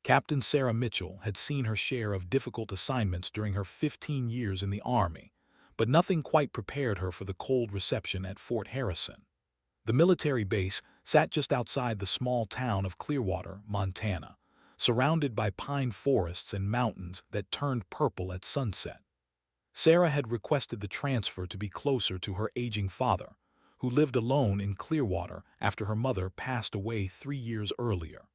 Captain Sarah Mitchell had seen her share of difficult assignments during her 15 years in the Army, but nothing quite prepared her for the cold reception at Fort Harrison. The military base sat just outside the small town of Clearwater, Montana, surrounded by pine forests and mountains that turned purple at sunset. Sarah had requested the transfer to be closer to her aging father, who lived alone in Clearwater after her mother passed away 3 years earlier.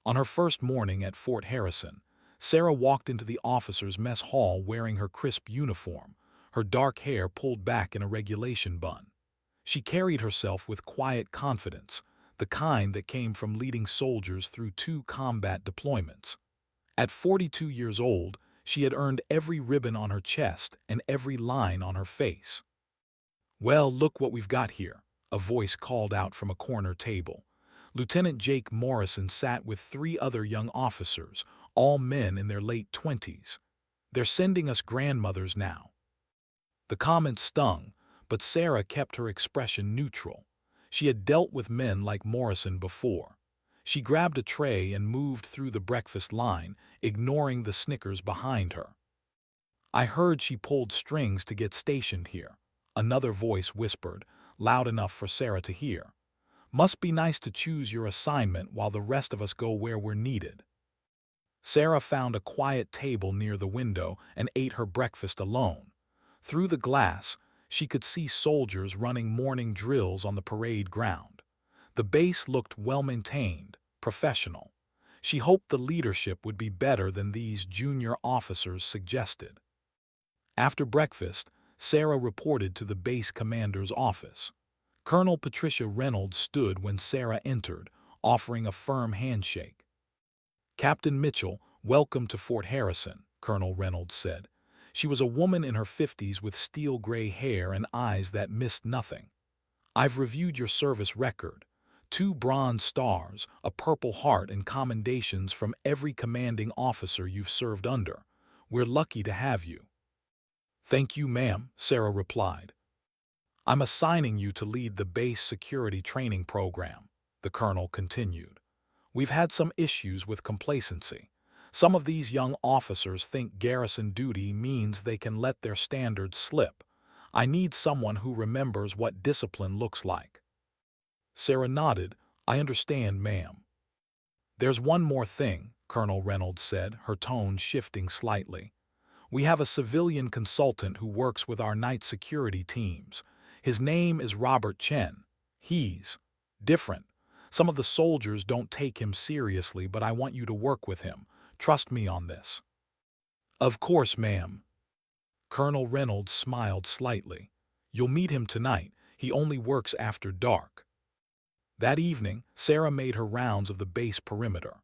On her first morning at Fort Harrison, Sarah walked into the officers' mess hall wearing her crisp uniform, her dark hair pulled back in a regulation bun. She carried herself with quiet confidence, the kind that came from leading soldiers through 2 combat deployments. At 42 years old, she had earned every ribbon on her chest and every line on her face. "Well, look what we've got here," a voice called out from a corner table. Lieutenant Jake Morrison sat with 3 other young officers, all men in their late 20s. "They're sending us grandmothers now." The comment stung, but Sarah kept her expression neutral. She had dealt with men like Morrison before. She grabbed a tray and moved through the breakfast line, ignoring the snickers behind her. "I heard she pulled strings to get stationed here," another voice whispered, loud enough for Sarah to hear. "Must be nice to choose your assignment while the rest of us go where we're needed." Sarah found a quiet table near the window and ate her breakfast alone. Through the glass, she could see soldiers running morning drills on the parade ground. The base looked well-maintained, professional. She hoped the leadership would be better than these junior officers suggested. After breakfast, Sarah reported to the base commander's office. Colonel Patricia Reynolds stood when Sarah entered, offering a firm handshake. "Captain Mitchell, welcome to Fort Harrison," Colonel Reynolds said. She was a woman in her 50s with steel-gray hair and eyes that missed nothing. "I've reviewed your service record. 2 Bronze Stars, a Purple Heart, and commendations from every commanding officer you've served under. We're lucky to have you." "Thank you, ma'am," Sarah replied. "I'm assigning you to lead the base security training program," the colonel continued. "We've had some issues with complacency. Some of these young officers think garrison duty means they can let their standards slip. I need someone who remembers what discipline looks like." Sarah nodded. "I understand, ma'am." "There's one more thing," Colonel Reynolds said, her tone shifting slightly. "We have a civilian consultant who works with our night security teams. His name is Robert Chen. He's different. Some of the soldiers don't take him seriously, but I want you to work with him. Trust me on this." "Of course, ma'am." Colonel Reynolds smiled slightly. "You'll meet him tonight. He only works after dark." That evening, Sarah made her rounds of the base perimeter.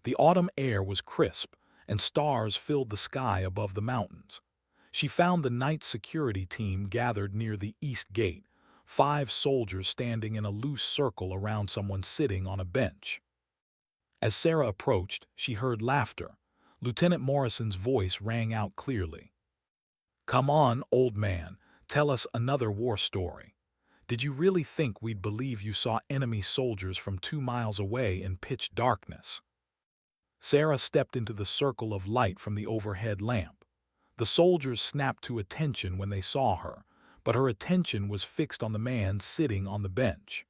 The autumn air was crisp, and stars filled the sky above the mountains. She found the night security team gathered near the east gate, 5 soldiers standing in a loose circle around someone sitting on a bench. As Sarah approached, she heard laughter. Lieutenant Morrison's voice rang out clearly. "Come on, old man, tell us another war story. Did you really think we'd believe you saw enemy soldiers from 2 miles away in pitch darkness?" Sarah stepped into the circle of light from the overhead lamp. The soldiers snapped to attention when they saw her, but her attention was fixed on the man sitting on the bench.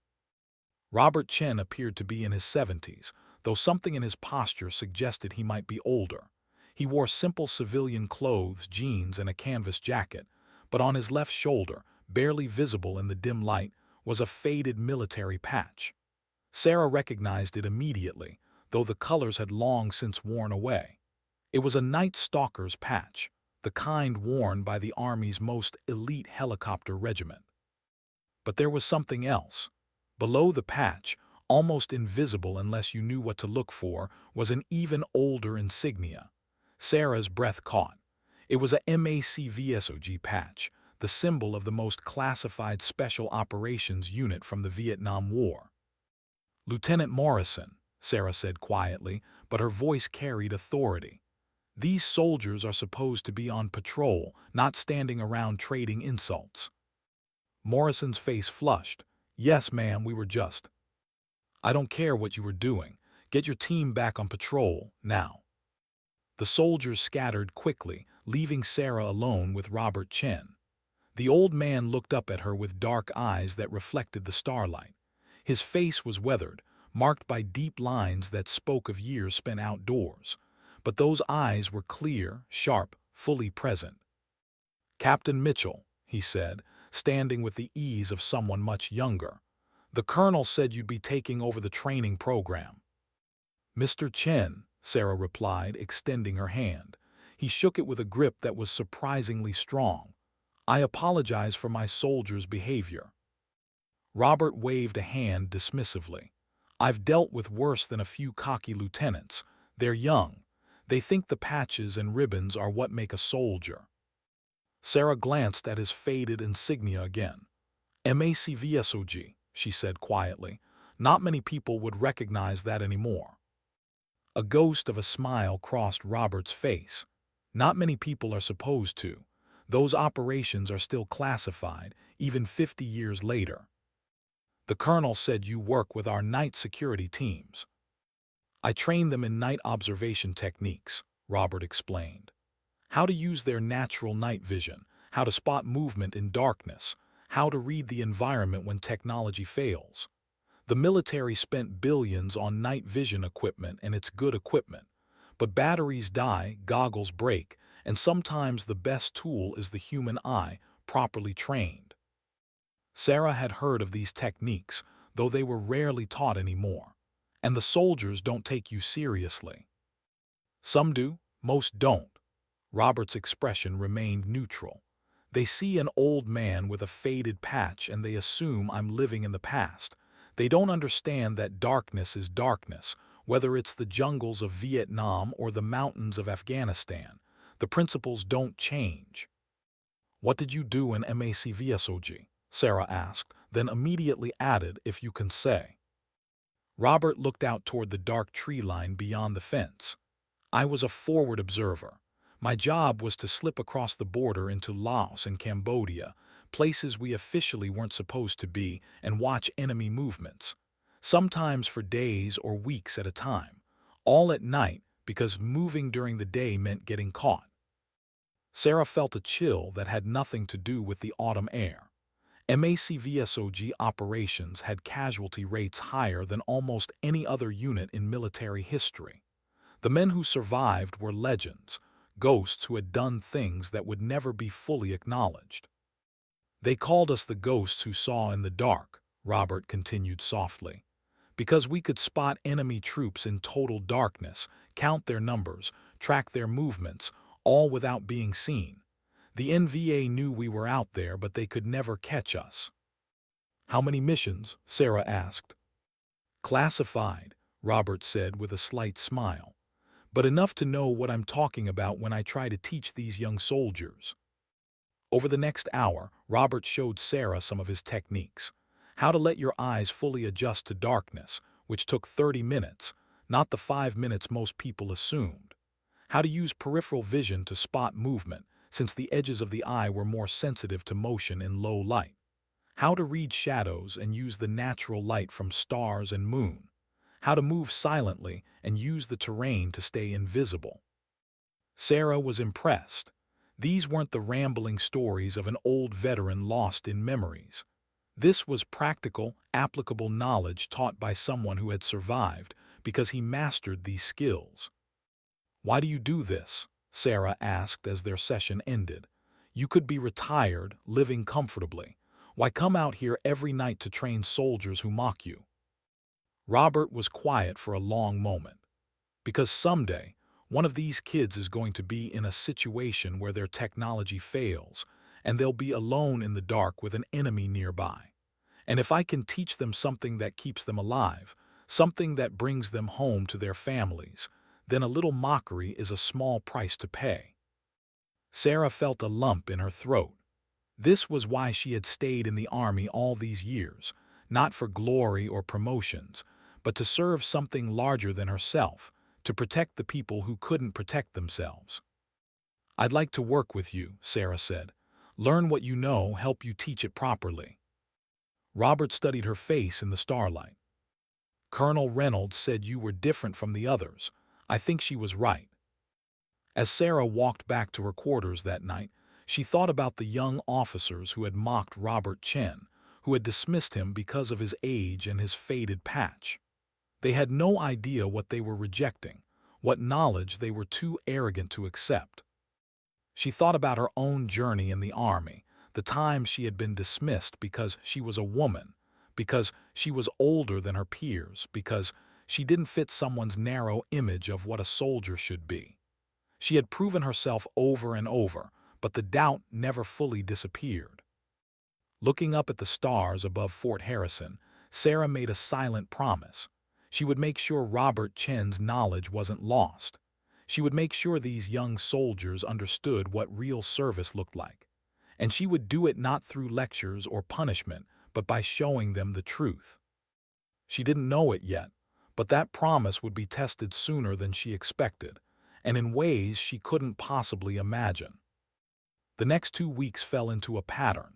Robert Chen appeared to be in his 70s, though something in his posture suggested he might be older. He wore simple civilian clothes, jeans, and a canvas jacket, but on his left shoulder, barely visible in the dim light, was a faded military patch. Sarah recognized it immediately, though the colors had long since worn away. It was a Night Stalker's patch, the kind worn by the Army's most elite helicopter regiment. But there was something else. Below the patch, almost invisible unless you knew what to look for, was an even older insignia. Sarah's breath caught. It was a MACVSOG patch, the symbol of the most classified Special Operations unit from the Vietnam War. "Lieutenant Morrison," Sarah said quietly, but her voice carried authority. "These soldiers are supposed to be on patrol, not standing around trading insults." Morrison's face flushed. "Yes, ma'am, we were just—" "I don't care what you were doing. Get your team back on patrol, now." The soldiers scattered quickly, leaving Sarah alone with Robert Chen. The old man looked up at her with dark eyes that reflected the starlight. His face was weathered, marked by deep lines that spoke of years spent outdoors. But those eyes were clear, sharp, fully present. "Captain Mitchell," he said, standing with the ease of someone much younger. "The colonel said you'd be taking over the training program." "Mr. Chen," Sarah replied, extending her hand. He shook it with a grip that was surprisingly strong. "I apologize for my soldiers' behavior." Robert waved a hand dismissively. "I've dealt with worse than a few cocky lieutenants. They're young. They think the patches and ribbons are what make a soldier." Sarah glanced at his faded insignia again. "MACVSOG," she said quietly. "Not many people would recognize that anymore." A ghost of a smile crossed Robert's face. "Not many people are supposed to. Those operations are still classified, even 50 years later." "The colonel said you work with our night security teams." "I train them in night observation techniques," Robert explained. "How to use their natural night vision, how to spot movement in darkness, how to read the environment when technology fails. The military spent billions on night vision equipment, and it's good equipment. But batteries die, goggles break, and sometimes the best tool is the human eye, properly trained." Sarah had heard of these techniques, though they were rarely taught anymore. "And the soldiers don't take you seriously." "Some do, most don't." Robert's expression remained neutral. "They see an old man with a faded patch and they assume I'm living in the past. They don't understand that darkness is darkness, whether it's the jungles of Vietnam or the mountains of Afghanistan. The principles don't change." "What did you do in MACVSOG?" Sarah asked, then immediately added, "if you can say." Robert looked out toward the dark tree line beyond the fence. "I was a forward observer. My job was to slip across the border into Laos and Cambodia, places we officially weren't supposed to be, and watch enemy movements. Sometimes for days or weeks at a time. All at night, because moving during the day meant getting caught." Sarah felt a chill that had nothing to do with the autumn air. MACVSOG operations had casualty rates higher than almost any other unit in military history. The men who survived were legends, ghosts who had done things that would never be fully acknowledged. "They called us the ghosts who saw in the dark," Robert continued softly, "because we could spot enemy troops in total darkness, count their numbers, track their movements, all without being seen. The NVA knew we were out there, but they could never catch us." "How many missions?" Sarah asked. "Classified," Robert said with a slight smile. "But enough to know what I'm talking about when I try to teach these young soldiers." Over the next hour, Robert showed Sarah some of his techniques. How to let your eyes fully adjust to darkness, which took 30 minutes, not the 5 minutes most people assumed. How to use peripheral vision to spot movement, since the edges of the eye were more sensitive to motion in low light. How to read shadows and use the natural light from stars and moon. How to move silently and use the terrain to stay invisible. Sarah was impressed. These weren't the rambling stories of an old veteran lost in memories. This was practical, applicable knowledge taught by someone who had survived because he mastered these skills. "Why do you do this?" Sarah asked as their session ended. "You could be retired, living comfortably. Why come out here every night to train soldiers who mock you?" Robert was quiet for a long moment. "Because someday, one of these kids is going to be in a situation where their technology fails, and they'll be alone in the dark with an enemy nearby. And if I can teach them something that keeps them alive, something that brings them home to their families, then a little mockery is a small price to pay." Sarah felt a lump in her throat. This was why she had stayed in the army all these years, not for glory or promotions, but to serve something larger than herself, to protect the people who couldn't protect themselves. "I'd like to work with you," Sarah said. "Learn what you know, help you teach it properly." Robert studied her face in the starlight. Colonel Reynolds said you were different from the others. I think she was right. As Sarah walked back to her quarters that night, she thought about the young officers who had mocked Robert Chen, who had dismissed him because of his age and his faded patch. They had no idea what they were rejecting, what knowledge they were too arrogant to accept. She thought about her own journey in the army, the times she had been dismissed because she was a woman, because she was older than her peers, because she didn't fit someone's narrow image of what a soldier should be. She had proven herself over and over, but the doubt never fully disappeared. Looking up at the stars above Fort Harrison, Sarah made a silent promise. She would make sure Robert Chen's knowledge wasn't lost. She would make sure these young soldiers understood what real service looked like. And she would do it not through lectures or punishment, but by showing them the truth. She didn't know it yet, but that promise would be tested sooner than she expected, and in ways she couldn't possibly imagine. The next 2 weeks fell into a pattern.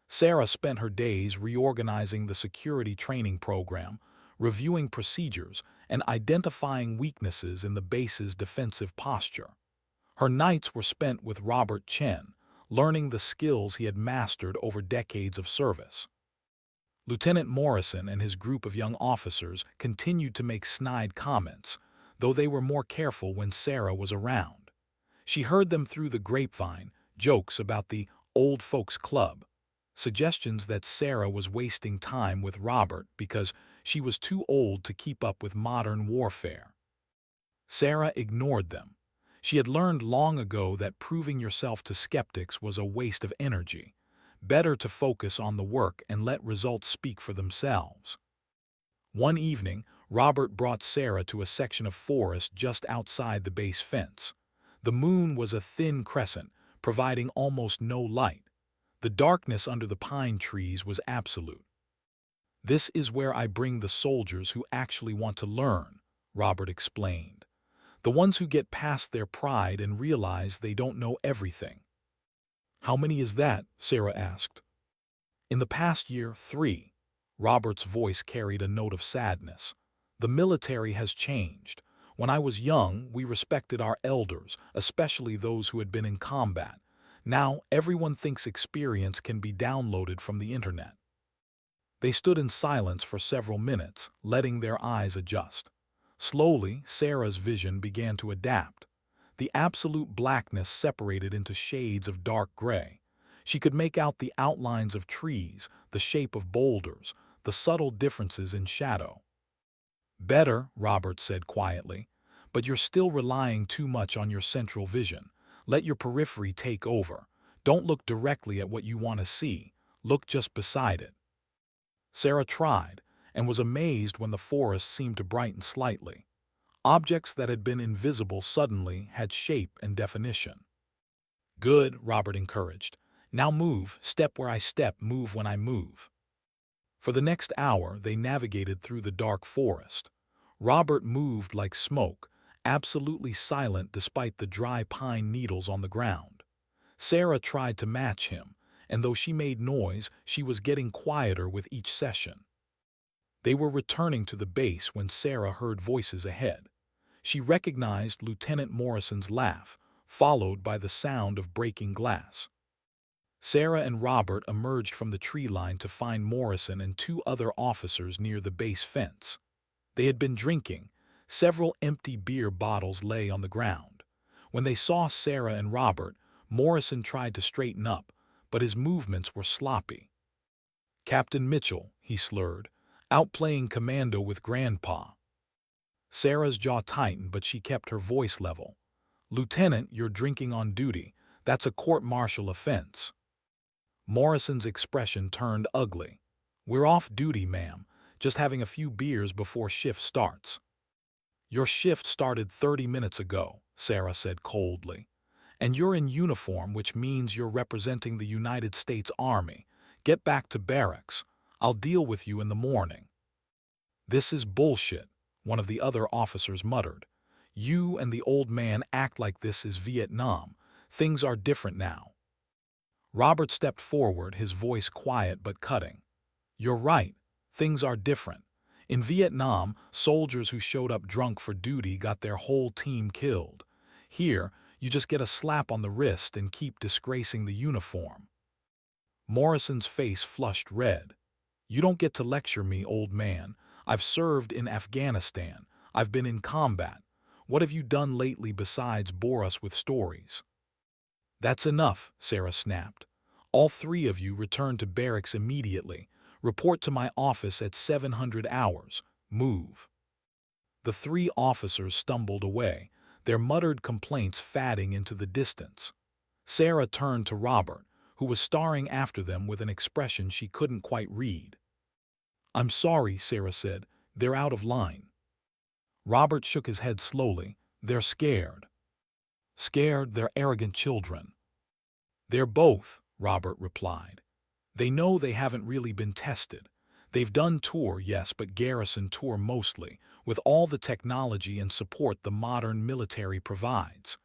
Sarah spent her days reorganizing the security training program, reviewing procedures, and identifying weaknesses in the base's defensive posture. Her nights were spent with Robert Chen, learning the skills he had mastered over decades of service. Lieutenant Morrison and his group of young officers continued to make snide comments, though they were more careful when Sarah was around. She heard them through the grapevine, jokes about the old folks club, suggestions that Sarah was wasting time with Robert because she was too old to keep up with modern warfare. Sarah ignored them. She had learned long ago that proving yourself to skeptics was a waste of energy. Better to focus on the work and let results speak for themselves. One evening, Robert brought Sarah to a section of forest just outside the base fence. The moon was a thin crescent, providing almost no light. The darkness under the pine trees was absolute. "This is where I bring the soldiers who actually want to learn," Robert explained. "The ones who get past their pride and realize they don't know everything." "How many is that?" Sarah asked. "In the past year, 3. Robert's voice carried a note of sadness. "The military has changed. When I was young, we respected our elders, especially those who had been in combat. Now, everyone thinks experience can be downloaded from the internet." They stood in silence for several minutes, letting their eyes adjust. Slowly, Sarah's vision began to adapt. The absolute blackness separated into shades of dark gray. She could make out the outlines of trees, the shape of boulders, the subtle differences in shadow. "Better," Robert said quietly, "but you're still relying too much on your central vision. Let your periphery take over. Don't look directly at what you want to see. Look just beside it." Sarah tried, and was amazed when the forest seemed to brighten slightly. Objects that had been invisible suddenly had shape and definition. "Good," Robert encouraged. "Now move, step where I step, move when I move." For the next hour, they navigated through the dark forest. Robert moved like smoke, absolutely silent despite the dry pine needles on the ground. Sarah tried to match him, and though she made noise, she was getting quieter with each session. They were returning to the base when Sarah heard voices ahead. She recognized Lieutenant Morrison's laugh, followed by the sound of breaking glass. Sarah and Robert emerged from the tree line to find Morrison and 2 other officers near the base fence. They had been drinking. Several empty beer bottles lay on the ground. When they saw Sarah and Robert, Morrison tried to straighten up, but his movements were sloppy. "Captain Mitchell," he slurred, "out playing commando with Grandpa." Sarah's jaw tightened, but she kept her voice level. "Lieutenant, you're drinking on duty. That's a court-martial offense." Morrison's expression turned ugly. "We're off duty, ma'am, just having a few beers before shift starts." "Your shift started 30 minutes ago," Sarah said coldly. "And you're in uniform, which means you're representing the United States Army. Get back to barracks. I'll deal with you in the morning." "This is bullshit," one of the other officers muttered. "You and the old man act like this is Vietnam. Things are different now." Robert stepped forward, his voice quiet but cutting. "You're right. Things are different. In Vietnam, soldiers who showed up drunk for duty got their whole team killed. Here, you just get a slap on the wrist and keep disgracing the uniform. Morrison's face flushed red. You don't get to lecture me, old man. I've served in Afghanistan. I've been in combat. What have you done lately besides bore us with stories? That's enough, Sarah snapped. All three of you return to barracks immediately. Report to my office at 700 hours. Move. The three officers stumbled away, their muttered complaints fading into the distance. Sarah turned to Robert, who was staring after them with an expression she couldn't quite read. I'm sorry, Sarah said. They're out of line. Robert shook his head slowly. They're scared. Scared they're arrogant children. They're both, Robert replied. They know they haven't really been tested. They've done tour, yes, but garrison tour mostly, with all the technology and support the modern military provides.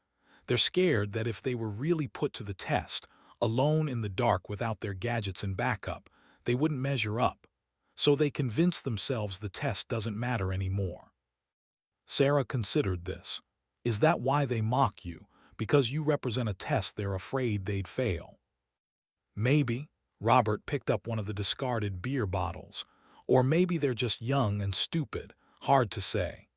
They're scared that if they were really put to the test, alone in the dark without their gadgets and backup, they wouldn't measure up. So they convince themselves the test doesn't matter anymore. Sarah considered this. Is that why they mock you? Because you represent a test they're afraid they'd fail? Maybe. Robert picked up one of the discarded beer bottles. Or maybe they're just young and stupid. Hard to say.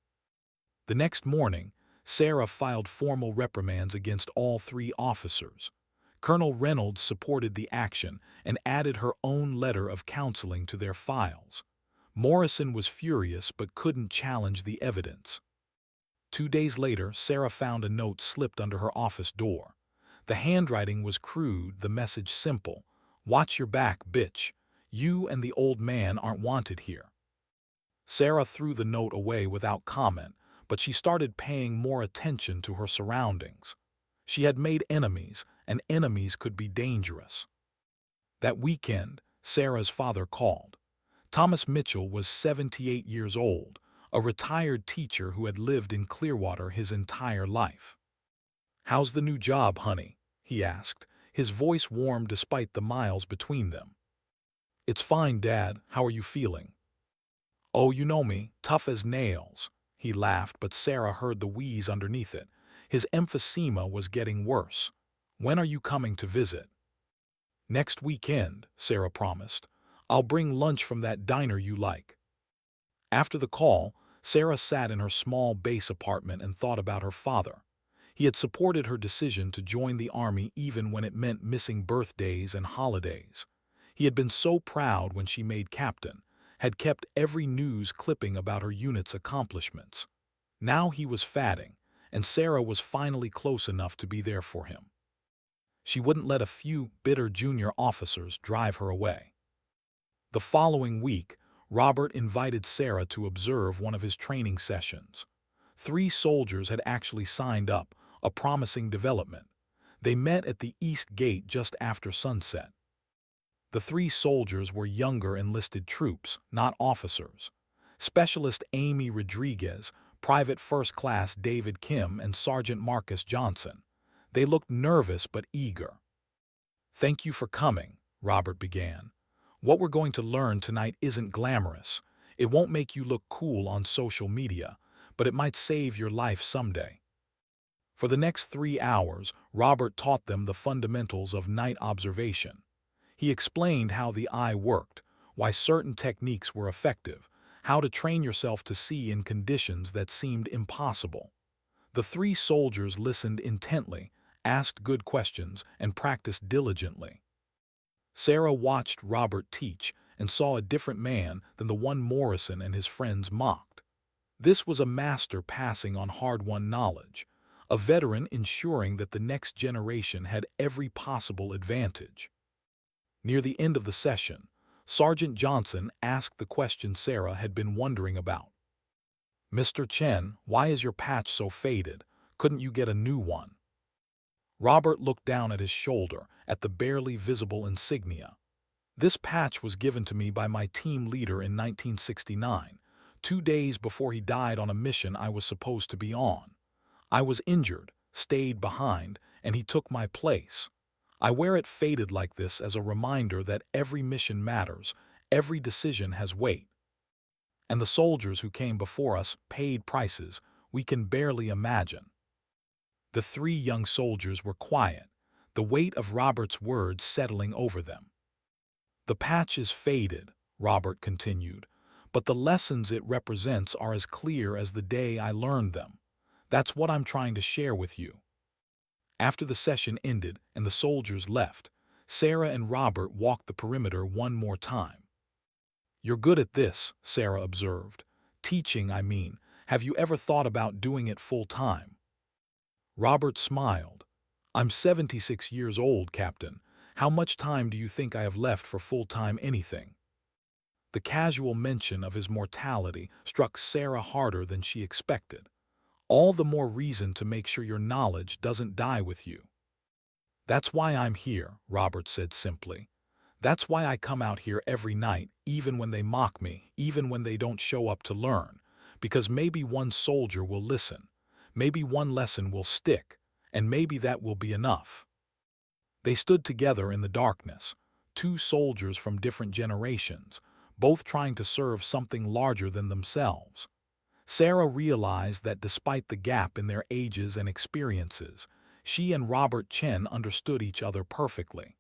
The next morning, Sarah filed formal reprimands against all three officers. Colonel Reynolds supported the action and added her own letter of counseling to their files. Morrison was furious but couldn't challenge the evidence. 2 days later, Sarah found a note slipped under her office door. The handwriting was crude, the message simple. Watch your back, bitch. You and the old man aren't wanted here. Sarah threw the note away without comment, but she started paying more attention to her surroundings. She had made enemies, and enemies could be dangerous. That weekend, Sarah's father called. Thomas Mitchell was 78 years old, a retired teacher who had lived in Clearwater his entire life. How's the new job, honey? He asked, his voice warm despite the miles between them. It's fine, Dad. How are you feeling? Oh, you know me, tough as nails. He laughed, but Sarah heard the wheeze underneath it. His emphysema was getting worse. When are you coming to visit? Next weekend, Sarah promised. I'll bring lunch from that diner you like. After the call, Sarah sat in her small base apartment and thought about her father. He had supported her decision to join the Army even when it meant missing birthdays and holidays. He had been so proud when she made captain, had kept every news clipping about her unit's accomplishments. Now he was fatting, and Sarah was finally close enough to be there for him. She wouldn't let a few bitter junior officers drive her away. The following week, Robert invited Sarah to observe one of his training sessions. 3 soldiers had actually signed up, a promising development. They met at the East Gate just after sunset. The 3 soldiers were younger enlisted troops, not officers. Specialist Amy Rodriguez, Private First Class David Kim, and Sergeant Marcus Johnson. They looked nervous but eager. Thank you for coming, Robert began. What we're going to learn tonight isn't glamorous. It won't make you look cool on social media, but it might save your life someday. For the next 3 hours, Robert taught them the fundamentals of night observation. He explained how the eye worked, why certain techniques were effective, how to train yourself to see in conditions that seemed impossible. The 3 soldiers listened intently, asked good questions, and practiced diligently. Sarah watched Robert teach and saw a different man than the one Morrison and his friends mocked. This was a master passing on hard-won knowledge, a veteran ensuring that the next generation had every possible advantage. Near the end of the session, Sergeant Johnson asked the question Sarah had been wondering about. Mr. Chen, why is your patch so faded? Couldn't you get a new one? Robert looked down at his shoulder, at the barely visible insignia. This patch was given to me by my team leader in 1969, 2 days before he died on a mission I was supposed to be on. I was injured, stayed behind, and he took my place. I wear it faded like this as a reminder that every mission matters, every decision has weight. And the soldiers who came before us paid prices we can barely imagine. The three young soldiers were quiet, the weight of Robert's words settling over them. The patch is faded, Robert continued, but the lessons it represents are as clear as the day I learned them. That's what I'm trying to share with you. After the session ended and the soldiers left, Sarah and Robert walked the perimeter one more time. "You're good at this," Sarah observed. "Teaching, I mean. Have you ever thought about doing it full time?" Robert smiled. "I'm 76 years old, Captain. How much time do you think I have left for full-time anything?" The casual mention of his mortality struck Sarah harder than she expected. "All the more reason to make sure your knowledge doesn't die with you." "That's why I'm here," Robert said simply. "That's why I come out here every night, even when they mock me, even when they don't show up to learn. Because maybe one soldier will listen, maybe one lesson will stick, and maybe that will be enough." They stood together in the darkness, two soldiers from different generations, both trying to serve something larger than themselves. Sarah realized that despite the gap in their ages and experiences, she and Robert Chen understood each other perfectly.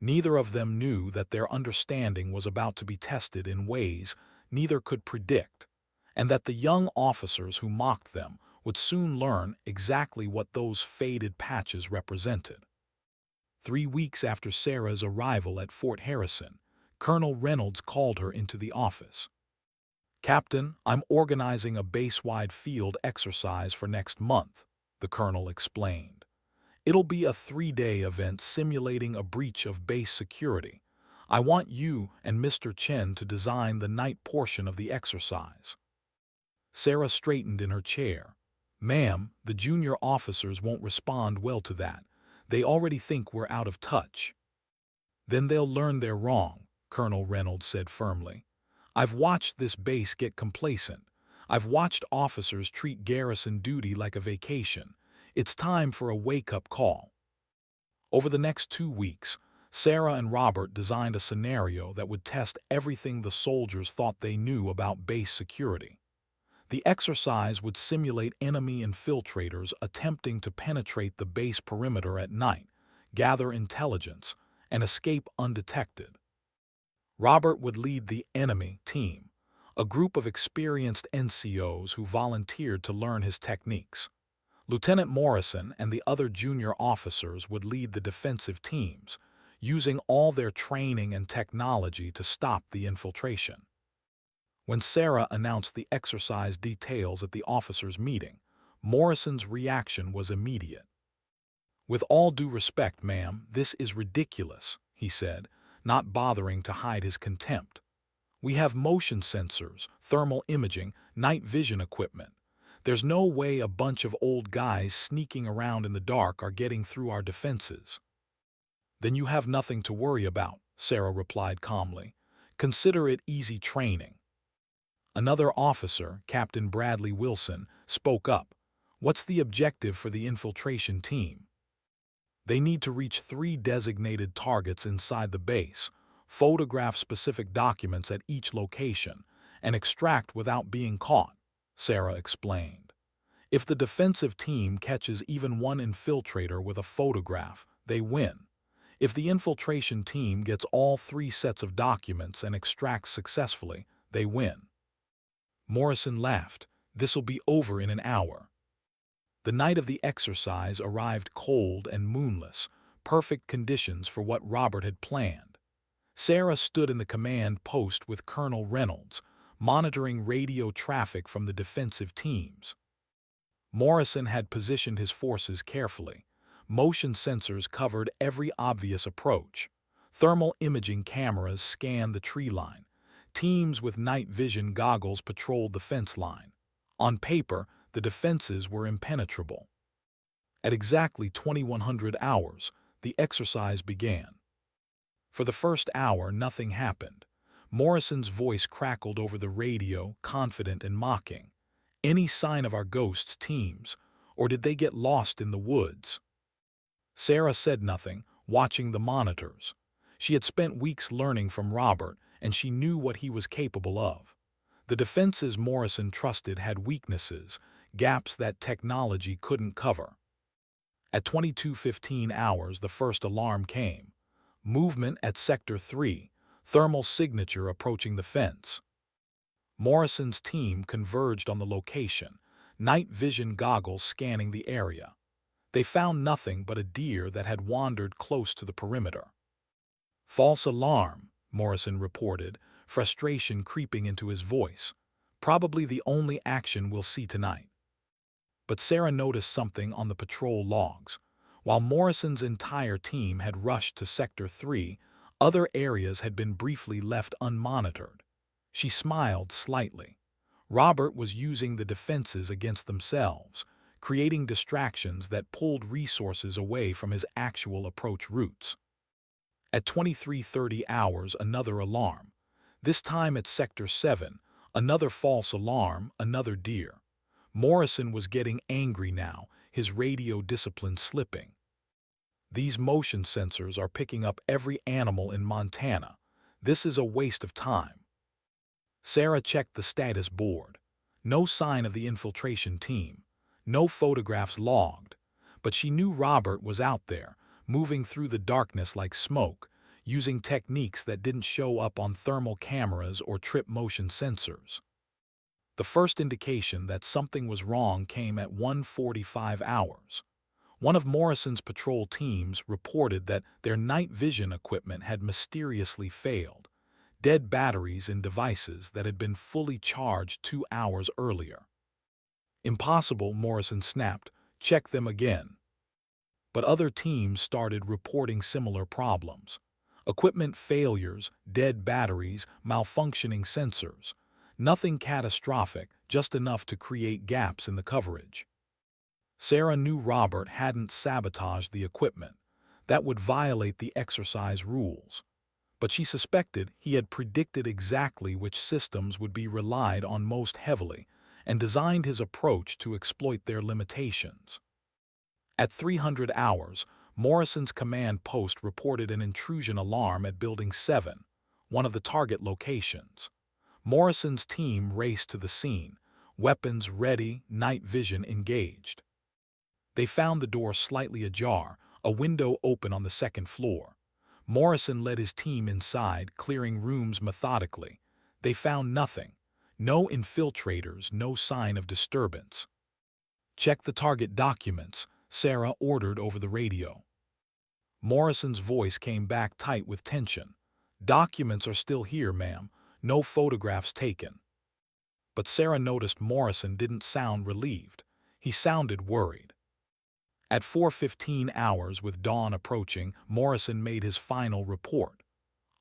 Neither of them knew that their understanding was about to be tested in ways neither could predict, and that the young officers who mocked them would soon learn exactly what those faded patches represented. 3 weeks after Sarah's arrival at Fort Harrison, Colonel Reynolds called her into the office. "Captain, I'm organizing a base-wide field exercise for next month," the colonel explained. "It'll be a 3-day event simulating a breach of base security. I want you and Mr. Chen to design the night portion of the exercise." Sarah straightened in her chair. "Ma'am, the junior officers won't respond well to that. They already think we're out of touch." "Then they'll learn they're wrong," Colonel Reynolds said firmly. "I've watched this base get complacent. I've watched officers treat garrison duty like a vacation. It's time for a wake-up call." Over the next 2 weeks, Sarah and Robert designed a scenario that would test everything the soldiers thought they knew about base security. The exercise would simulate enemy infiltrators attempting to penetrate the base perimeter at night, gather intelligence, and escape undetected. Robert would lead the enemy team, a group of experienced NCOs who volunteered to learn his techniques. Lieutenant Morrison and the other junior officers would lead the defensive teams, using all their training and technology to stop the infiltration. When Sarah announced the exercise details at the officers' meeting, Morrison's reaction was immediate. "With all due respect, ma'am, this is ridiculous," he said, not bothering to hide his contempt. "We have motion sensors, thermal imaging, night vision equipment. There's no way a bunch of old guys sneaking around in the dark are getting through our defenses." "Then you have nothing to worry about," Sarah replied calmly. "Consider it easy training." Another officer, Captain Bradley Wilson, spoke up. "What's the objective for the infiltration team?" "They need to reach 3 designated targets inside the base, photograph specific documents at each location, and extract without being caught," Sarah explained. "If the defensive team catches even one infiltrator with a photograph, they win. If the infiltration team gets all 3 sets of documents and extracts successfully, they win." Morrison laughed. "This'll be over in an hour." The night of the exercise arrived cold and moonless, perfect conditions for what Robert had planned. Sarah stood in the command post with Colonel Reynolds, monitoring radio traffic from the defensive teams. Morrison had positioned his forces carefully. Motion sensors covered every obvious approach. Thermal imaging cameras scanned the tree line. Teams with night vision goggles patrolled the fence line. On paper, the defenses were impenetrable. At exactly 2100 hours, the exercise began. For the first hour, nothing happened. Morrison's voice crackled over the radio, confident and mocking. "Any sign of our ghosts' teams, or did they get lost in the woods?" Sarah said nothing, watching the monitors. She had spent weeks learning from Robert, and she knew what he was capable of. The defenses Morrison trusted had weaknesses, gaps that technology couldn't cover. At 22:15 hours, the first alarm came. Movement at Sector 3, thermal signature approaching the fence. Morrison's team converged on the location, night vision goggles scanning the area. They found nothing but a deer that had wandered close to the perimeter. "False alarm," Morrison reported, frustration creeping into his voice. "Probably the only action we'll see tonight." But Sarah noticed something on the patrol logs. While Morrison's entire team had rushed to Sector 3, other areas had been briefly left unmonitored. She smiled slightly. Robert was using the defenses against themselves, creating distractions that pulled resources away from his actual approach routes. At 23:30 hours, another alarm. This time at Sector 7, another false alarm, another deer. Morrison was getting angry now, his radio discipline slipping. "These motion sensors are picking up every animal in Montana. This is a waste of time." Sarah checked the status board. No sign of the infiltration team. No photographs logged. But she knew Robert was out there, moving through the darkness like smoke, using techniques that didn't show up on thermal cameras or trip motion sensors. The first indication that something was wrong came at 1:45 hours. One of Morrison's patrol teams reported that their night vision equipment had mysteriously failed. Dead batteries in devices that had been fully charged 2 hours earlier. "Impossible," Morrison snapped. "Check them again." But other teams started reporting similar problems. Equipment failures, dead batteries, malfunctioning sensors. Nothing catastrophic, just enough to create gaps in the coverage. Sarah knew Robert hadn't sabotaged the equipment. That would violate the exercise rules. But she suspected he had predicted exactly which systems would be relied on most heavily and designed his approach to exploit their limitations. At 300 hours, Morrison's command post reported an intrusion alarm at Building 7, one of the target locations. Morrison's team raced to the scene, weapons ready, night vision engaged. They found the door slightly ajar, a window open on the second floor. Morrison led his team inside, clearing rooms methodically. They found nothing. No infiltrators, no sign of disturbance. "Check the target documents," Sarah ordered over the radio. Morrison's voice came back tight with tension. "Documents are still here, ma'am. No photographs taken." But Sarah noticed Morrison didn't sound relieved. He sounded worried. At 4:15 hours, with dawn approaching, Morrison made his final report.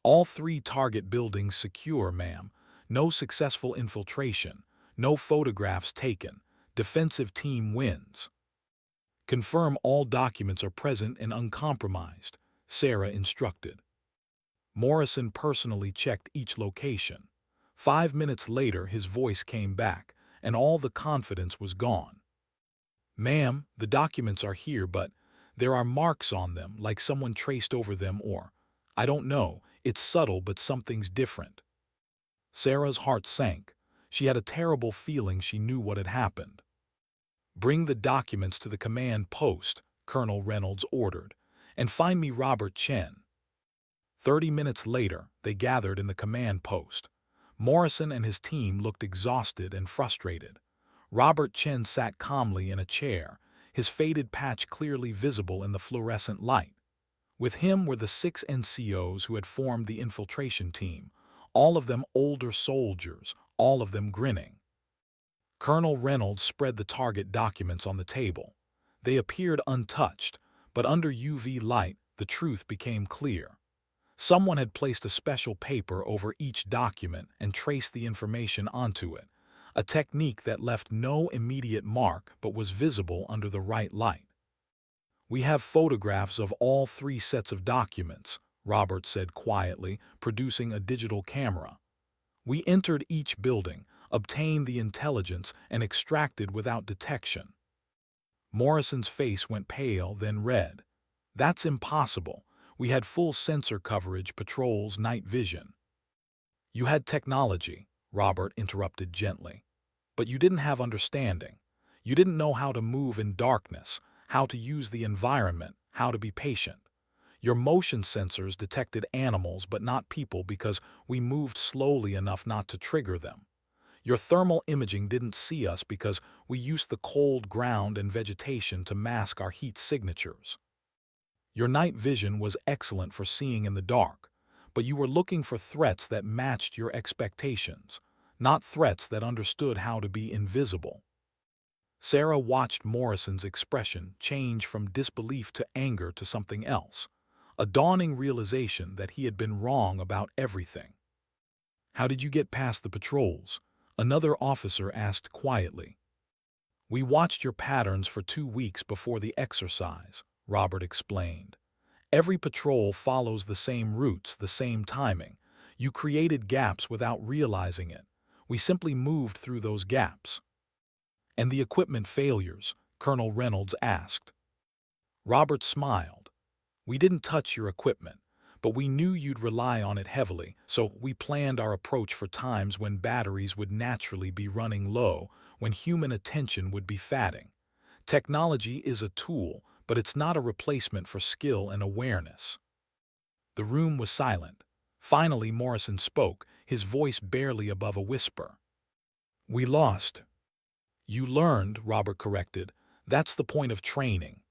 "All 3 target buildings secure, ma'am. No successful infiltration. No photographs taken. Defensive team wins." "Confirm all documents are present and uncompromised," Sarah instructed. Morrison personally checked each location. 5 minutes later, his voice came back, and all the confidence was gone. "Ma'am, the documents are here, but there are marks on them, like someone traced over them, or I don't know. It's subtle, but something's different." Sarah's heart sank. She had a terrible feeling she knew what had happened. "Bring the documents to the command post," Colonel Reynolds ordered, "and find me Robert Chen." 30 minutes later, they gathered in the command post. Morrison and his team looked exhausted and frustrated. Robert Chen sat calmly in a chair, his faded patch clearly visible in the fluorescent light. With him were the 6 NCOs who had formed the infiltration team, all of them older soldiers, all of them grinning. Colonel Reynolds spread the target documents on the table. They appeared untouched, but under UV light, the truth became clear. Someone had placed a special paper over each document and traced the information onto it, a technique that left no immediate mark but was visible under the right light. "We have photographs of all 3 sets of documents," Robert said quietly, producing a digital camera. "We entered each building, obtained the intelligence, and extracted without detection." Morrison's face went pale, then red. "That's impossible. We had full sensor coverage, patrols, night vision." "You had technology," Robert interrupted gently. "But you didn't have understanding. You didn't know how to move in darkness, how to use the environment, how to be patient. Your motion sensors detected animals but not people because we moved slowly enough not to trigger them. Your thermal imaging didn't see us because we used the cold ground and vegetation to mask our heat signatures. Your night vision was excellent for seeing in the dark, but you were looking for threats that matched your expectations, not threats that understood how to be invisible." Sarah watched Morrison's expression change from disbelief to anger to something else, a dawning realization that he had been wrong about everything. "How did you get past the patrols?" another officer asked quietly. "We watched your patterns for 2 weeks before the exercise," Robert explained. "Every patrol follows the same routes, the same timing. You created gaps without realizing it. We simply moved through those gaps." "And the equipment failures?" Colonel Reynolds asked. Robert smiled. "We didn't touch your equipment, but we knew you'd rely on it heavily, so we planned our approach for times when batteries would naturally be running low, when human attention would be fatting. Technology is a tool, but it's not a replacement for skill and awareness." The room was silent. Finally, Morrison spoke, his voice barely above a whisper. "We lost." "You learned," Robert corrected. "That's the point of training."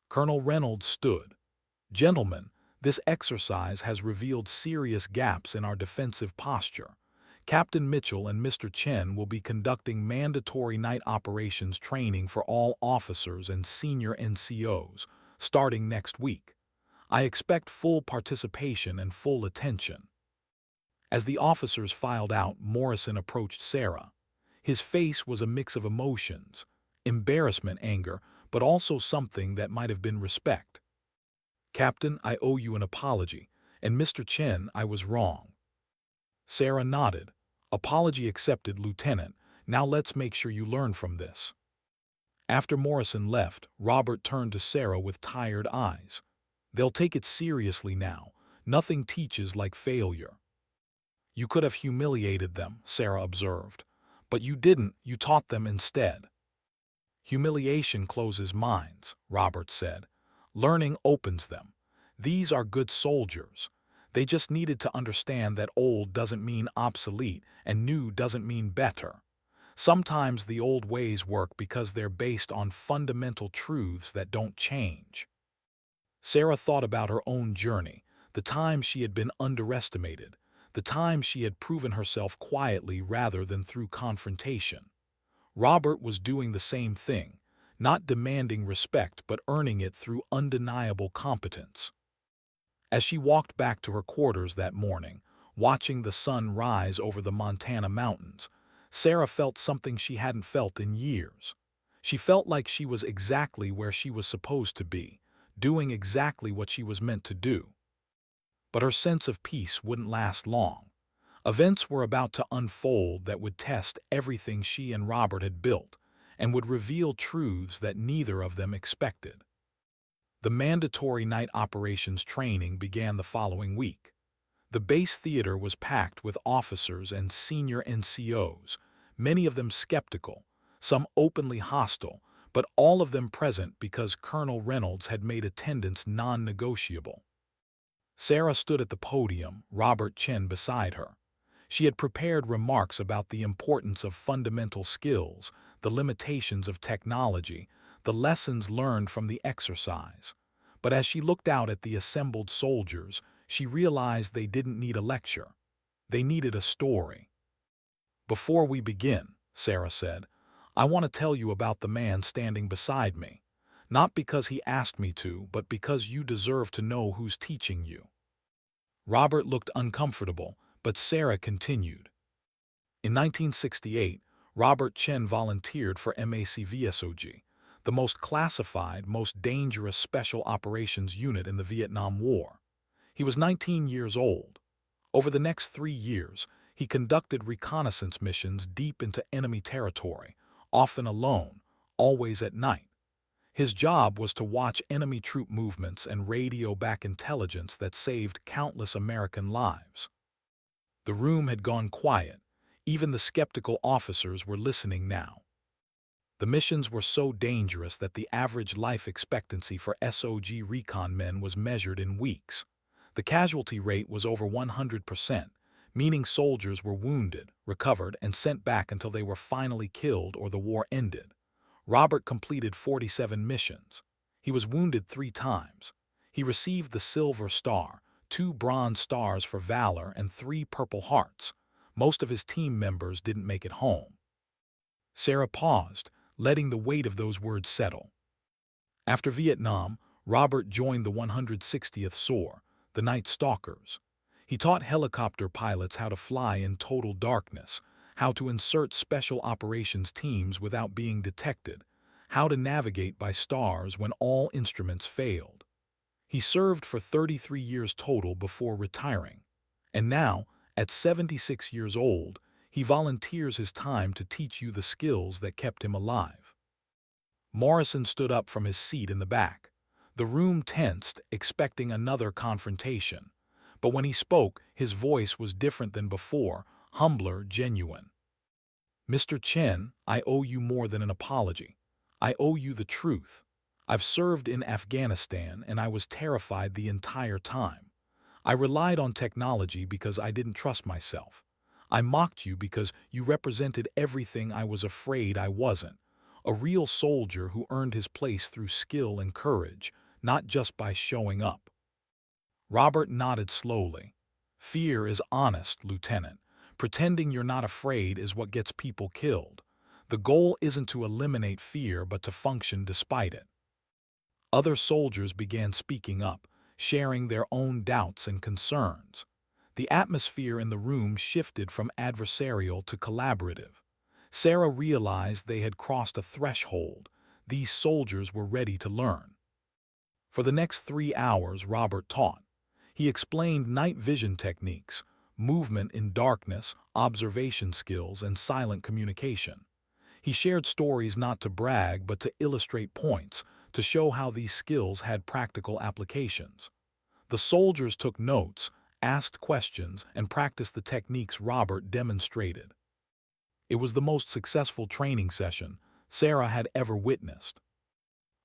Colonel Reynolds stood. "Gentlemen, this exercise has revealed serious gaps in our defensive posture. Captain Mitchell and Mr. Chen will be conducting mandatory night operations training for all officers and senior NCOs, starting next week. I expect full participation and full attention." As the officers filed out, Morrison approached Sarah. His face was a mix of emotions, embarrassment, anger, but also something that might have been respect. "Captain, I owe you an apology, and Mr. Chen, I was wrong." Sarah nodded. "Apology accepted, Lieutenant. Now let's make sure you learn from this." After Morrison left, Robert turned to Sarah with tired eyes. "They'll take it seriously now. Nothing teaches like failure." "You could have humiliated them," Sarah observed. "But you didn't, you taught them instead." "Humiliation closes minds," Robert said. "Learning opens them. These are good soldiers. They just needed to understand that old doesn't mean obsolete and new doesn't mean better. Sometimes the old ways work because they're based on fundamental truths that don't change." Sarah thought about her own journey, the times she had been underestimated, the times she had proven herself quietly rather than through confrontation. Robert was doing the same thing, not demanding respect but earning it through undeniable competence. As she walked back to her quarters that morning, watching the sun rise over the Montana mountains, Sarah felt something she hadn't felt in years. She felt like she was exactly where she was supposed to be, doing exactly what she was meant to do. But her sense of peace wouldn't last long. Events were about to unfold that would test everything she and Robert had built, and would reveal truths that neither of them expected. The mandatory night operations training began the following week. The base theater was packed with officers and senior NCOs, many of them skeptical, some openly hostile, but all of them present because Colonel Reynolds had made attendance non-negotiable. Sarah stood at the podium, Robert Chen beside her. She had prepared remarks about the importance of fundamental skills, the limitations of technology, the lessons learned from the exercise. But as she looked out at the assembled soldiers, she realized they didn't need a lecture. They needed a story. "Before we begin," Sarah said, "I want to tell you about the man standing beside me. Not because he asked me to, but because you deserve to know who's teaching you." Robert looked uncomfortable, but Sarah continued. "In 1968, Robert Chen volunteered for MACVSOG, the most classified, most dangerous special operations unit in the Vietnam War. He was 19 years old. Over the next 3 years, he conducted reconnaissance missions deep into enemy territory, often alone, always at night. His job was to watch enemy troop movements and radio back intelligence that saved countless American lives." The room had gone quiet. Even the skeptical officers were listening now. The missions were so dangerous that the average life expectancy for SOG recon men was measured in weeks. The casualty rate was over 100%, meaning soldiers were wounded, recovered, and sent back until they were finally killed or the war ended. Robert completed 47 missions. He was wounded 3 times. He received the Silver Star, 2 Bronze Stars for Valor, and 3 Purple Hearts. Most of his team members didn't make it home. Sarah paused, letting the weight of those words settle. After Vietnam, Robert joined the 160th SOAR, the Night Stalkers. He taught helicopter pilots how to fly in total darkness, how to insert special operations teams without being detected, how to navigate by stars when all instruments failed. He served for 33 years total before retiring. And now, at 76 years old, he volunteers his time to teach you the skills that kept him alive. Morrison stood up from his seat in the back. The room tensed, expecting another confrontation. But when he spoke, his voice was different than before, humbler, genuine. "Mr. Chen, I owe you more than an apology. I owe you the truth. I've served in Afghanistan and I was terrified the entire time. I relied on technology because I didn't trust myself. I mocked you because you represented everything I was afraid I wasn't. A real soldier who earned his place through skill and courage, not just by showing up." Robert nodded slowly. "Fear is honest, Lieutenant. Pretending you're not afraid is what gets people killed. The goal isn't to eliminate fear but to function despite it." Other soldiers began speaking up, sharing their own doubts and concerns. The atmosphere in the room shifted from adversarial to collaborative. Sarah realized they had crossed a threshold. These soldiers were ready to learn. For the next 3 hours, Robert taught. He explained night vision techniques, movement in darkness, observation skills, and silent communication. He shared stories not to brag but to illustrate points, to show how these skills had practical applications. The soldiers took notes, asked questions, and practiced the techniques Robert demonstrated. It was the most successful training session Sarah had ever witnessed.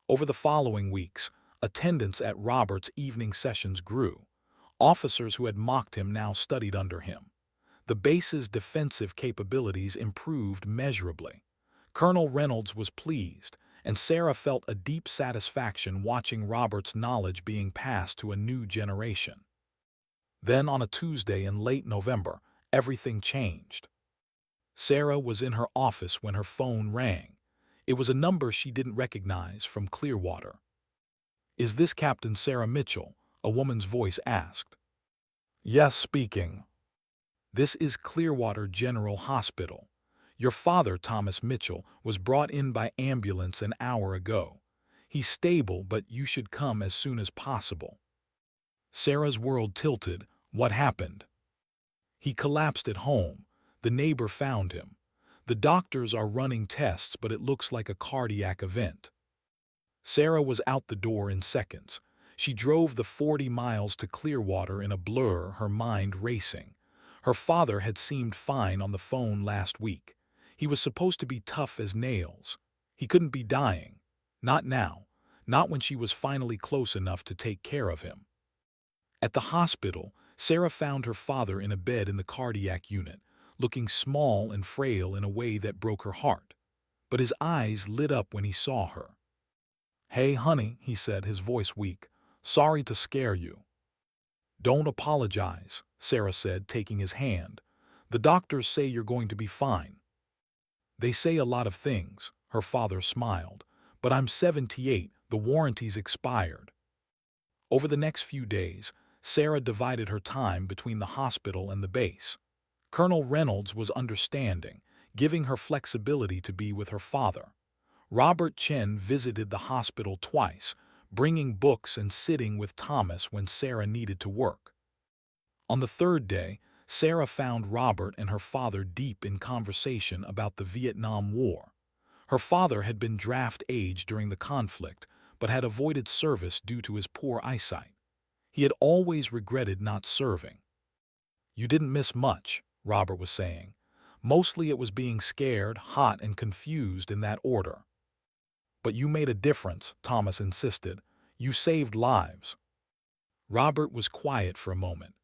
Over the following weeks, attendance at Robert's evening sessions grew. Officers who had mocked him now studied under him. The base's defensive capabilities improved measurably. Colonel Reynolds was pleased, and Sarah felt a deep satisfaction watching Robert's knowledge being passed to a new generation. Then, on a Tuesday in late November, everything changed. Sarah was in her office when her phone rang. It was a number she didn't recognize from Clearwater. "Is this Captain Sarah Mitchell?" a woman's voice asked. "Yes, speaking." "This is Clearwater General Hospital. Your father, Thomas Mitchell, was brought in by ambulance an hour ago. He's stable, but you should come as soon as possible." Sarah's world tilted. What happened? "He collapsed at home. The neighbor found him. The doctors are running tests, but it looks like a cardiac event." Sarah was out the door in seconds. She drove the 40 miles to Clearwater in a blur, her mind racing. Her father had seemed fine on the phone last week. He was supposed to be tough as nails. He couldn't be dying. Not now. Not when she was finally close enough to take care of him. At the hospital, Sarah found her father in a bed in the cardiac unit, looking small and frail in a way that broke her heart. But his eyes lit up when he saw her. "Hey, honey," he said, his voice weak. "Sorry to scare you." "Don't apologize," Sarah said, taking his hand. "The doctors say you're going to be fine." "They say a lot of things," her father smiled. "But I'm 78, the warranty's expired." Over the next few days, Sarah divided her time between the hospital and the base. Colonel Reynolds was understanding, giving her flexibility to be with her father. Robert Chen visited the hospital twice, bringing books and sitting with Thomas when Sarah needed to work. On the third day, Sarah found Robert and her father deep in conversation about the Vietnam War. Her father had been draft age during the conflict, but had avoided service due to his poor eyesight. He had always regretted not serving. "You didn't miss much," Robert was saying. Mostly it was being scared, hot, and confused in that order. But you made a difference, Thomas insisted. You saved lives. Robert was quiet for a moment.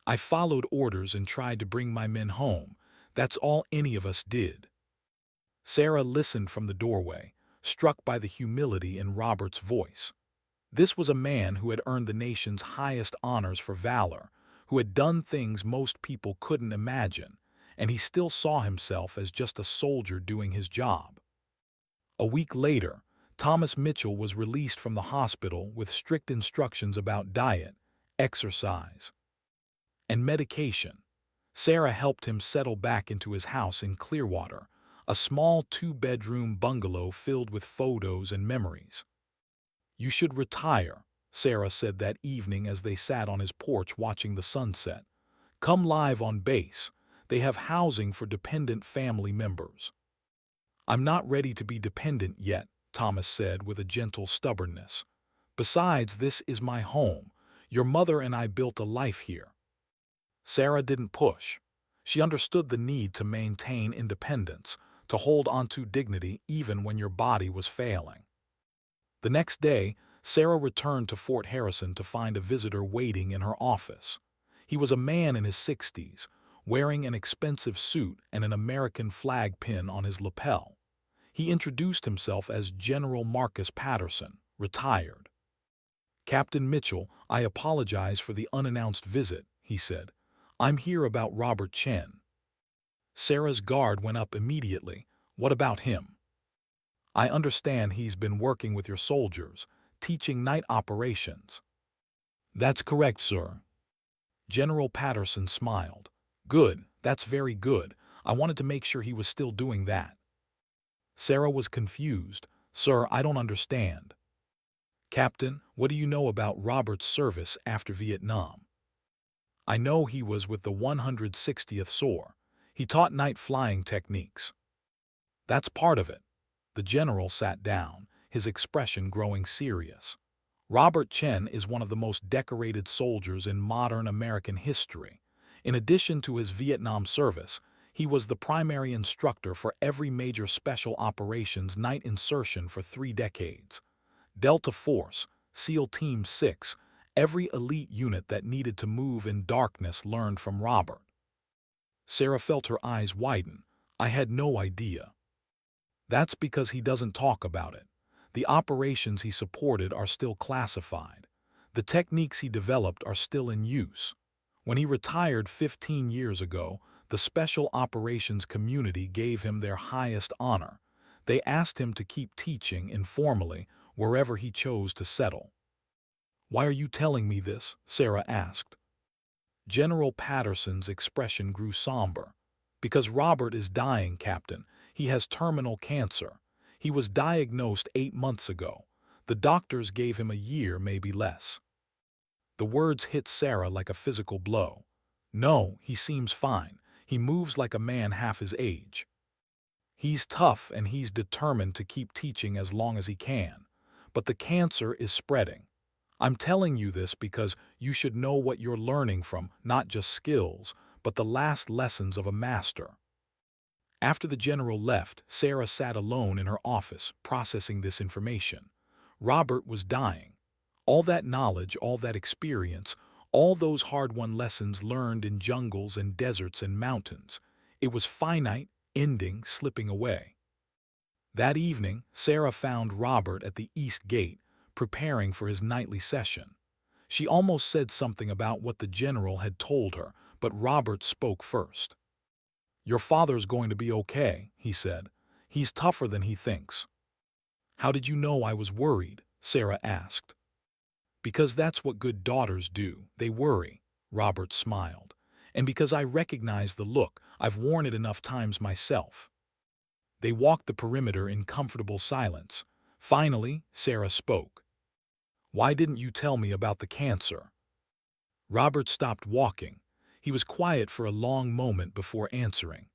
I followed orders and tried to bring my men home. That's all any of us did. Sarah listened from the doorway, struck by the humility in Robert's voice. This was a man who had earned the nation's highest honors for valor, who had done things most people couldn't imagine, and he still saw himself as just a soldier doing his job. A week later, Thomas Mitchell was released from the hospital with strict instructions about diet, exercise, and medication. Sarah helped him settle back into his house in Clearwater, a small two-bedroom bungalow filled with photos and memories. "You should retire," Sarah said that evening as they sat on his porch watching the sunset. "Come live on base. They have housing for dependent family members." "I'm not ready to be dependent yet," Thomas said with a gentle stubbornness. "Besides, this is my home. Your mother and I built a life here." Sarah didn't push. She understood the need to maintain independence, to hold onto dignity even when your body was failing. The next day, Sarah returned to Fort Harrison to find a visitor waiting in her office. He was a man in his 60s, wearing an expensive suit and an American flag pin on his lapel. He introduced himself as General Marcus Patterson, retired. "Captain Mitchell, I apologize for the unannounced visit," he said. "I'm here about Robert Chen." Sarah's guard went up immediately. "What about him?" "I understand he's been working with your soldiers, teaching night operations." "That's correct, sir." General Patterson smiled. "Good, that's very good. I wanted to make sure he was still doing that." Sarah was confused. "Sir, I don't understand." "Captain, what do you know about Robert's service after Vietnam?" "I know he was with the 160th SOAR. He taught night flying techniques." "That's part of it." The general sat down, his expression growing serious. "Robert Chen is one of the most decorated soldiers in modern American history. In addition to his Vietnam service, he was the primary instructor for every major special operations night insertion for 3 decades. Delta Force, SEAL Team 6, every elite unit that needed to move in darkness learned from Robert." Sarah felt her eyes widen. "I had no idea." "That's because he doesn't talk about it. The operations he supported are still classified. The techniques he developed are still in use. When he retired 15 years ago, the special operations community gave him their highest honor. They asked him to keep teaching informally wherever he chose to settle." "Why are you telling me this?" Sarah asked. General Patterson's expression grew somber. "Because Robert is dying, Captain. He has terminal cancer. He was diagnosed 8 months ago. The doctors gave him a year, maybe less." The words hit Sarah like a physical blow. "No, he seems fine. He moves like a man half his age. He's tough and he's determined to keep teaching as long as he can. But the cancer is spreading. I'm telling you this because you should know what you're learning from, not just skills, but the last lessons of a master." After the general left, Sarah sat alone in her office, processing this information. Robert was dying. All that knowledge, all that experience, all those hard-won lessons learned in jungles and deserts and mountains. It was finite, ending, slipping away. That evening, Sarah found Robert at the East Gate, preparing for his nightly session. She almost said something about what the general had told her, but Robert spoke first. "Your father's going to be okay," he said. "He's tougher than he thinks." "How did you know I was worried?" Sarah asked. "Because that's what good daughters do. They worry," Robert smiled. "And because I recognize the look, I've worn it enough times myself." They walked the perimeter in comfortable silence. Finally, Sarah spoke. "Why didn't you tell me about the cancer?" Robert stopped walking. He was quiet for a long moment before answering.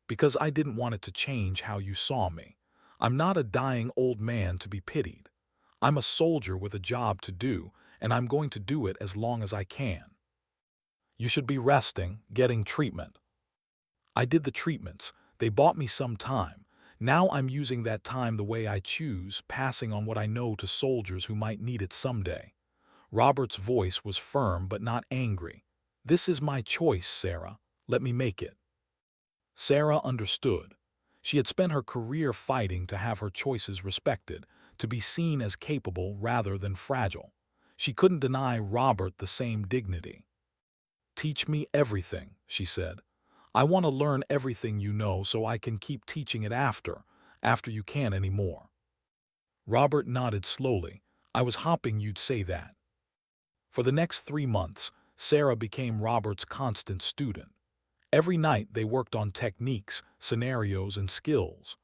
"Because I didn't want it to change how you saw me. I'm not a dying old man to be pitied. I'm a soldier with a job to do, and I'm going to do it as long as I can. You should be resting, getting treatment." I did the treatments. They bought me some time. Now I'm using that time the way I choose, passing on what I know to soldiers who might need it someday. Robert's voice was firm but not angry. This is my choice, Sarah. Let me make it. Sarah understood. She had spent her career fighting to have her choices respected, to be seen as capable rather than fragile. She couldn't deny Robert the same dignity. Teach me everything, she said. I want to learn everything you know so I can keep teaching it after you can't anymore. Robert nodded slowly. I was hoping you'd say that. For the next 3 months, Sarah became Robert's constant student. Every night they worked on techniques, scenarios, and skills.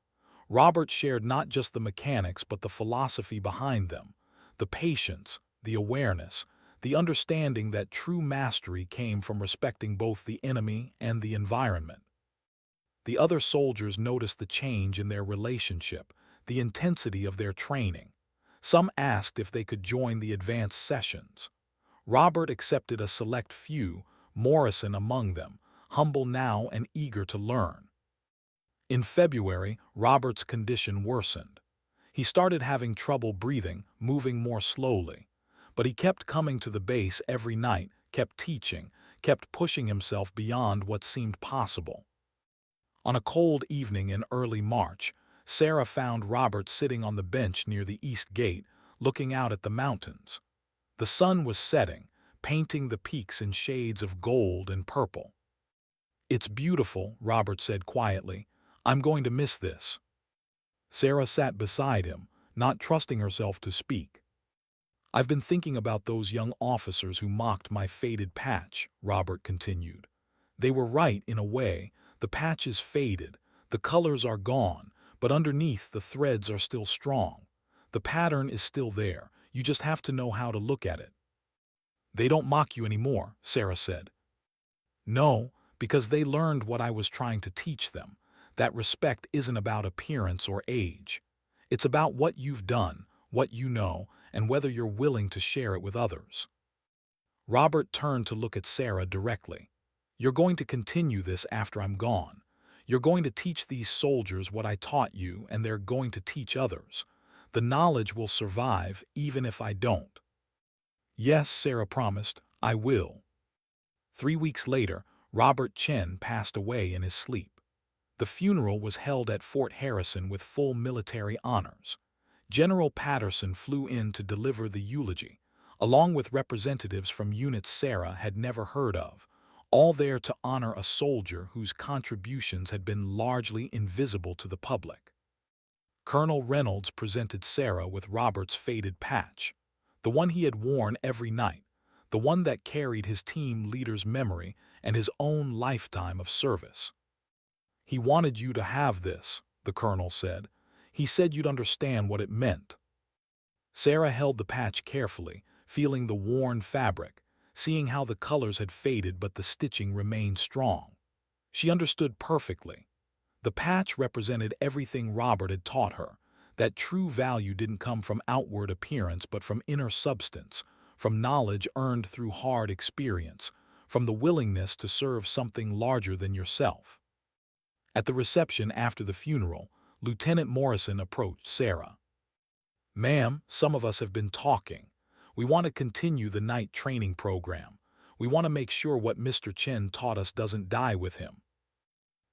Robert shared not just the mechanics but the philosophy behind them, the patience, the awareness, the understanding that true mastery came from respecting both the enemy and the environment. The other soldiers noticed the change in their relationship, the intensity of their training. Some asked if they could join the advanced sessions. Robert accepted a select few, Morrison among them, humble now and eager to learn. In February, Robert's condition worsened. He started having trouble breathing, moving more slowly. But he kept coming to the base every night, kept teaching, kept pushing himself beyond what seemed possible. On a cold evening in early March, Sarah found Robert sitting on the bench near the east gate, looking out at the mountains. The sun was setting, painting the peaks in shades of gold and purple. It's beautiful, Robert said quietly. I'm going to miss this. Sarah sat beside him, not trusting herself to speak. I've been thinking about those young officers who mocked my faded patch, Robert continued. They were right in a way. The patch is faded, the colors are gone, but underneath the threads are still strong. The pattern is still there. You just have to know how to look at it. They don't mock you anymore, Sarah said. No, because they learned what I was trying to teach them. That respect isn't about appearance or age. It's about what you've done, what you know, and whether you're willing to share it with others. Robert turned to look at Sarah directly. You're going to continue this after I'm gone. You're going to teach these soldiers what I taught you, and they're going to teach others. The knowledge will survive even if I don't. Yes, Sarah promised, I will. 3 weeks later, Robert Chen passed away in his sleep. The funeral was held at Fort Harrison with full military honors. General Patterson flew in to deliver the eulogy, along with representatives from units Sarah had never heard of, all there to honor a soldier whose contributions had been largely invisible to the public. Colonel Reynolds presented Sarah with Robert's faded patch, the one he had worn every night, the one that carried his team leader's memory and his own lifetime of service. He wanted you to have this, the colonel said. He said you'd understand what it meant. Sarah held the patch carefully, feeling the worn fabric, seeing how the colors had faded but the stitching remained strong. She understood perfectly. The patch represented everything Robert had taught her, that true value didn't come from outward appearance but from inner substance, from knowledge earned through hard experience, from the willingness to serve something larger than yourself. At the reception after the funeral, Lieutenant Morrison approached Sarah. Ma'am, some of us have been talking. We want to continue the night training program. We want to make sure what Mr. Chen taught us doesn't die with him.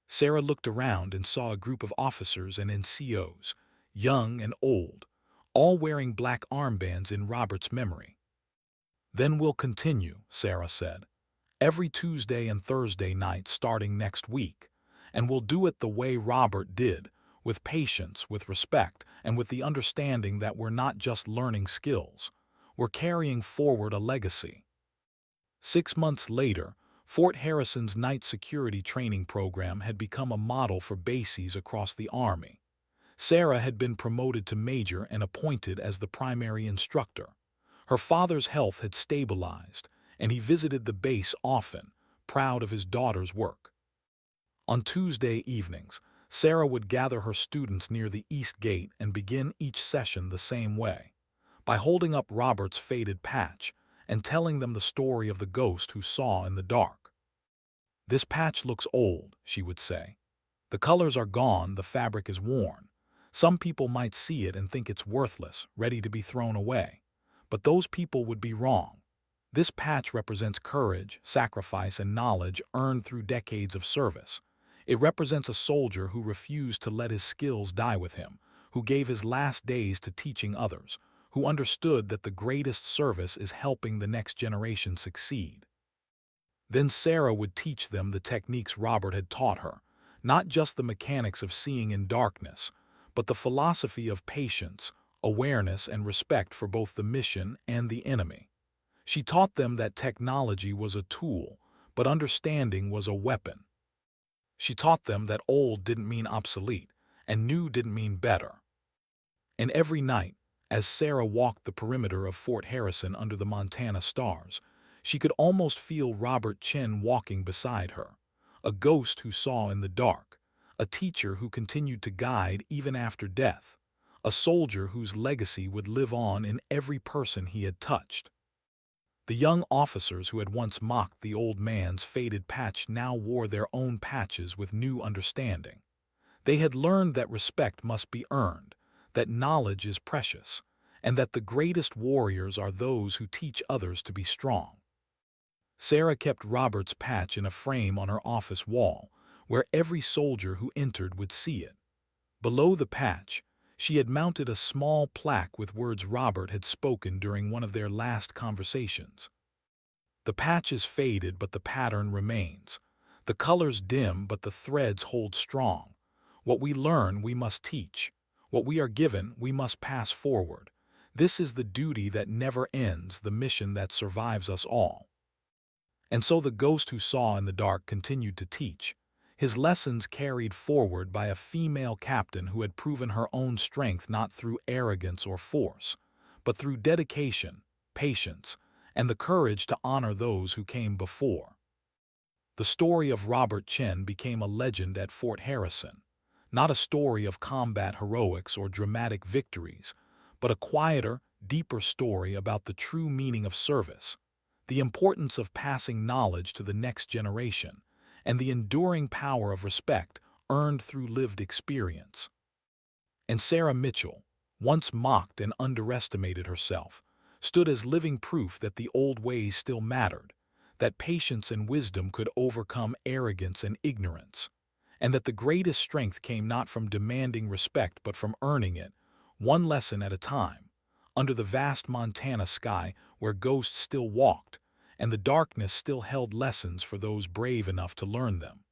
Sarah looked around and saw a group of officers and NCOs, young and old, all wearing black armbands in Robert's memory. Then we'll continue, Sarah said, every Tuesday and Thursday night starting next week, and we'll do it the way Robert did, with patience, with respect, and with the understanding that we're not just learning skills, we're carrying forward a legacy. 6 months later, Fort Harrison's night security training program had become a model for bases across the Army. Sarah had been promoted to major and appointed as the primary instructor. Her father's health had stabilized, and he visited the base often, proud of his daughter's work. On Tuesday evenings, Sarah would gather her students near the east gate and begin each session the same way, by holding up Robert's faded patch and telling them the story of the ghost who saw in the dark. "This patch looks old," she would say. "The colors are gone, the fabric is worn. Some people might see it and think it's worthless, ready to be thrown away. But those people would be wrong. This patch represents courage, sacrifice, and knowledge earned through decades of service. It represents a soldier who refused to let his skills die with him, who gave his last days to teaching others, who understood that the greatest service is helping the next generation succeed." Then Sarah would teach them the techniques Robert had taught her, not just the mechanics of seeing in darkness, but the philosophy of patience, awareness, and respect for both the mission and the enemy. She taught them that technology was a tool, but understanding was a weapon. She taught them that old didn't mean obsolete, and new didn't mean better. And every night, as Sarah walked the perimeter of Fort Harrison under the Montana stars, she could almost feel Robert Chen walking beside her, a ghost who saw in the dark, a teacher who continued to guide even after death, a soldier whose legacy would live on in every person he had touched. The young officers who had once mocked the old man's faded patch now wore their own patches with new understanding. They had learned that respect must be earned, that knowledge is precious, and that the greatest warriors are those who teach others to be strong. Sarah kept Robert's patch in a frame on her office wall, where every soldier who entered would see it. Below the patch, she had mounted a small plaque with words Robert had spoken during one of their last conversations. "The patch is faded, but the pattern remains. The colors dim, but the threads hold strong. What we learn, we must teach. What we are given, we must pass forward. This is the duty that never ends, the mission that survives us all." And so the ghost who saw in the dark continued to teach, his lessons carried forward by a female captain who had proven her own strength not through arrogance or force, but through dedication, patience, and the courage to honor those who came before. The story of Robert Chen became a legend at Fort Harrison, not a story of combat heroics or dramatic victories, but a quieter, deeper story about the true meaning of service, the importance of passing knowledge to the next generation, and the enduring power of respect earned through lived experience. And Sarah Mitchell, once mocked and underestimated herself, stood as living proof that the old ways still mattered, that patience and wisdom could overcome arrogance and ignorance, and that the greatest strength came not from demanding respect but from earning it, one lesson at a time, under the vast Montana sky where ghosts still walked, and the darkness still held lessons for those brave enough to learn them.